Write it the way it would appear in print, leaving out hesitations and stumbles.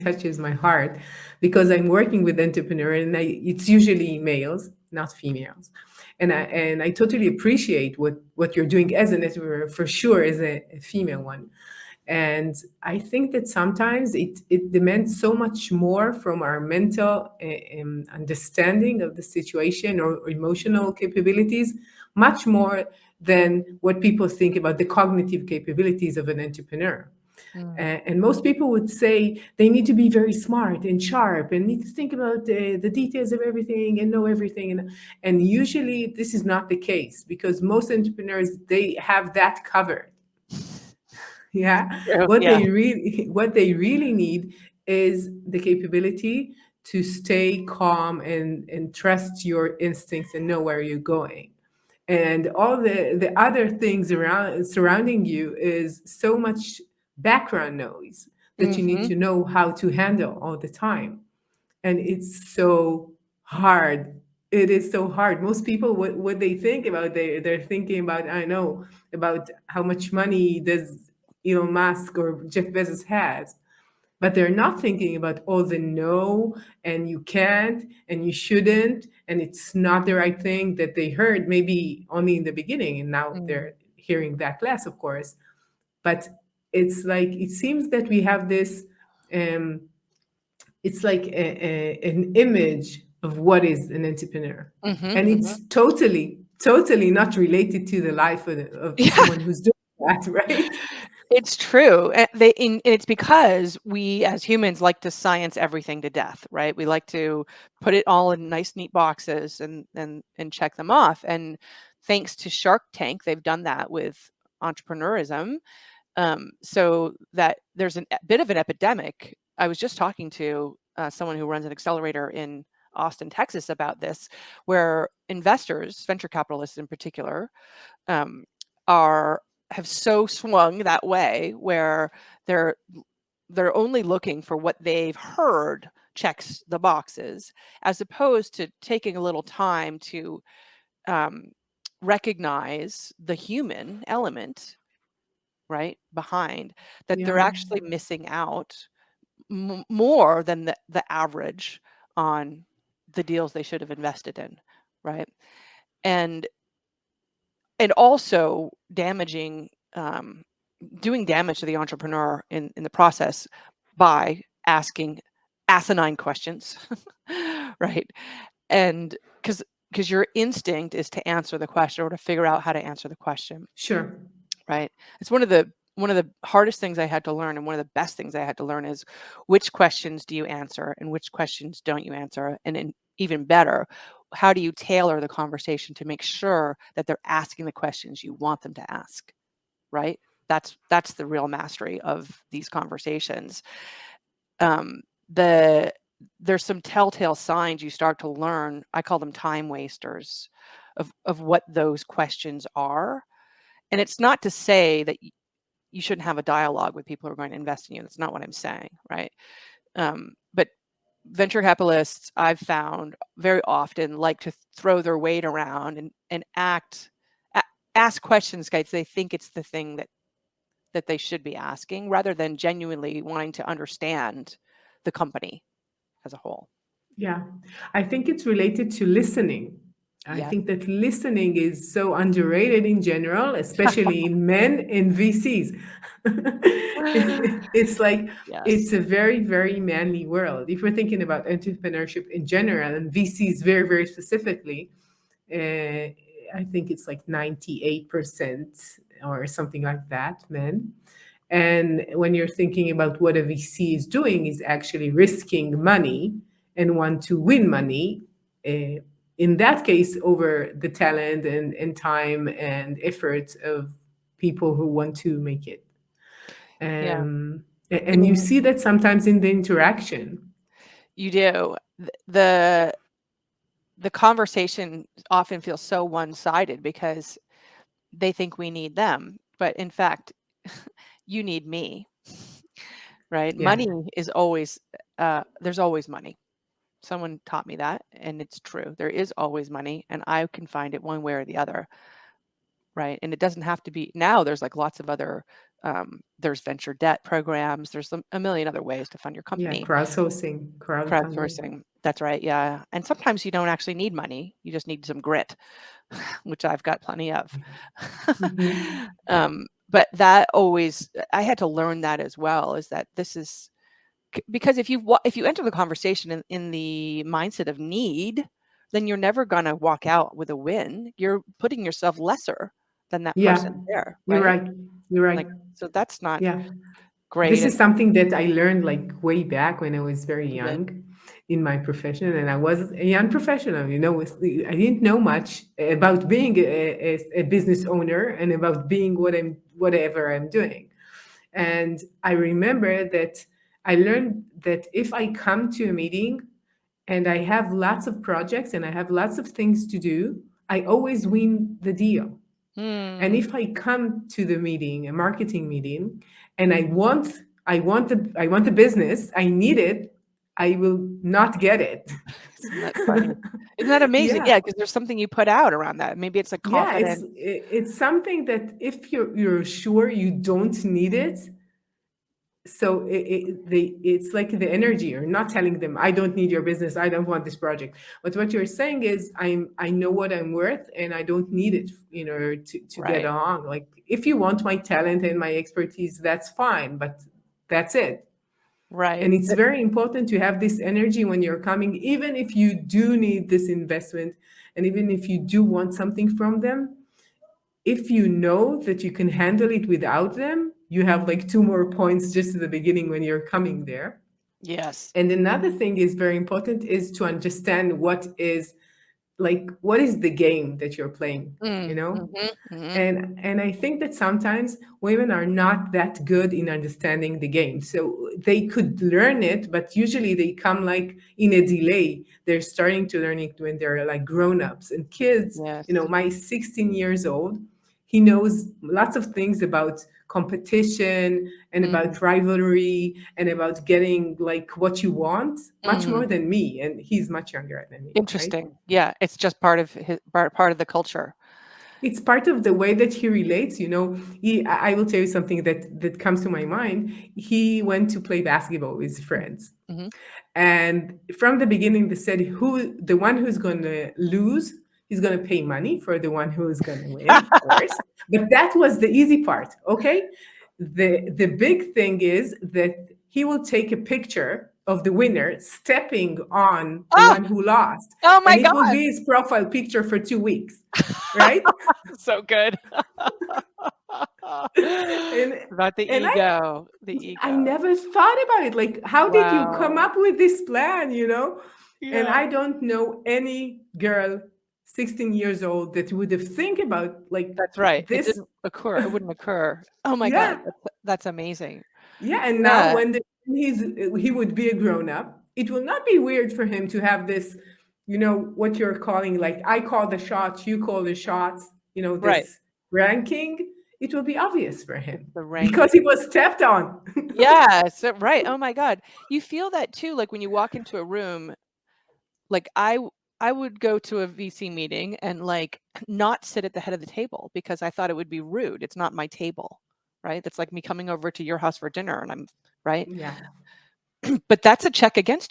touches my heart because I'm working with entrepreneurs, and it's usually males, not females. And I totally appreciate what you're doing as an entrepreneur, for sure, as a female one. And I think that sometimes it demands so much more from our mental understanding of the situation, or emotional capabilities, much more than what people think about the cognitive capabilities of an entrepreneur. Mm. And most people would say they need to be very smart and sharp and need to think about the details of everything and know everything. And usually this is not the case, because most entrepreneurs, they have that covered. Yeah. True. What Yeah. they really what they really need is the capability to stay calm and trust your instincts and know where you're going. And all the other things around surrounding you is so much background noise that you need Hmm. to know how to handle all the time. And it's so hard. It is so hard. Most people, what they think about, they're thinking about, I know, about how much money does Elon Musk or Jeff Bezos has, but they're not thinking about all the no, and you can't, and you shouldn't, and it's not the right thing that they heard maybe only in the beginning, and now Mm. they're hearing that less, of course. But it's like, it seems that we have this, um, it's like an image of what is an entrepreneur, Hmm. and Hmm. it's totally not related to the life of Yeah. someone who's doing that. Right. It's true. And it's because we as humans like to science everything to death, right? We like to put it all in nice, neat boxes and check them off. And thanks to Shark Tank, they've done that with entrepreneurism. So that there's a bit of an epidemic. I was just talking to someone who runs an accelerator in Austin, Texas, about this, where investors, venture capitalists in particular, um, are have so swung that way where they're they're only looking for what they've heard checks the boxes, as opposed to taking a little time to um, recognize the human element, right, behind, that they're Yeah. actually missing out more than the average on the deals they should have invested in, right? and and also damaging, doing damage to the entrepreneur in the process by asking asinine questions, right? And because your instinct is to answer the question or to figure out how to answer the question, Sure. right? It's one of the hardest things I had to learn, and one of the best things I had to learn is which questions do you answer and which questions don't you answer, and even better, how do you tailor the conversation to make sure that they're asking the questions you want them to ask, right? That's the real mastery of these conversations. Um, the There's some telltale signs you start to learn. I call them time wasters of what those questions are. And it's not to say that you shouldn't have a dialogue with people who are going to invest in you. That's not what I'm saying, right? But venture capitalists, I've found, very often like to throw their weight around and ask questions, guys. They think it's the thing that they should be asking, rather than genuinely wanting to understand the company as a whole. Yeah, I think it's related to listening. I Yeah. think that listening is so underrated in general, especially in men in VCs. It's like, it's Yes. a very, very manly world. If we're thinking about entrepreneurship in general and VCs very, very specifically, I think it's like 98% or something like that, men. And when you're thinking about what a VC is doing, is actually risking money and want to win money. Uh, in that case, over the talent and time and effort of people who want to make it. Yeah. And you see that sometimes in the interaction. You do. The conversation often feels so one-sided because they think we need them, but in fact, you need me, right? Yeah. Money is always, there's always money. Someone taught me that, and it's true. There is always money, and I can find it one way or the other. right? And it doesn't have to be now. There's like lots of other there's venture debt programs. There's a million other ways to fund your Yeah, company. crowdsourcing, crowdfunding. Crowdsourcing. That's right. Yeah. And sometimes you don't actually need money. You just need some grit, which I've got plenty of. Mhm. But that always, I had to learn that as well, is that this is because if you enter the conversation in the mindset of need, then you're never going to walk out with a win. You're putting yourself lesser than that Yeah, person there, you're right? right. You're right. Like, so that's not Yeah. great. This And is something that I learned like way back when I was very you did. young in my profession, and I was a young professional. I didn't know much about being a business owner and about being whatever I'm doing. And I remember that I learned that if I come to a meeting and I have lots of projects and I have lots of things to do, I always win the deal. And Hmm. if I come to the meeting, a marketing meeting, and I want the business, I need it, I will not get it. Isn't that funny? Isn't that amazing? Yeah. Yeah, because there's something you put out around that. Maybe it's a Yeah, it's confident. it's something that if you're sure you don't need it, so it's like the energy. You're not telling them, I don't need your business, I don't want this project, but what you're saying is, I know what I'm worth and I don't need it in order to get Right. along. Like, if you want my talent and my expertise, that's fine, but that's it. Right. And it's very important to have this energy when you're coming, even if you do need this investment, and even if you do want something from them. If you know that you can handle it without them, you have like two more points just at the beginning when you're coming there. Yes. And another thing is very important is to understand what is the game that you're playing, you Mm, know? mhm, mhm. And I think that sometimes women are not that good in understanding the game. So they could learn it, but usually they come like in a delay. They're starting to learn it when they're like grown-ups and kids. Yes. My 16 years old, he knows lots of things about competition and Mm, about rivalry and about getting like what you want much mm. more than me. And he's much younger than me, right? Interesting. Yeah, it's just part of part of the culture. It's part of the way that he relates. I will tell you something that comes to my mind. He went to play basketball with his friends, Mhm. and from the beginning they said, who the one who's going to lose, he's going to pay money for the one who is going to win, of course. But that was the easy part. Okay, the big thing is that he will take a picture of the winner stepping on the Ah! one who lost, Oh my and it will god! be his profile picture for 2 weeks, right? So good. and About the and ego, the I ego. never thought about it. Like, how did you come Wow. up with this plan? And Yeah. I don't know any girl 16 years old that would have think about like That's right. It this. didn't occur. It wouldn't occur. Oh my god, Yeah, that's amazing. yeah. And now Yeah. when he would be a grown up, it will not be weird for him to have this. What you're calling, like, I call the shots, you call the shots. Right. This ranking. It will be obvious for It's him the because he ranking. was stepped on. Yes, right. Oh my god. You feel that too, like when you walk into a room, like I would go to a VC meeting and like not sit at the head of the table because I thought it would be rude. It's not my table, right? That's like me coming over to your house for dinner and I'm right. Yeah. But that's a check against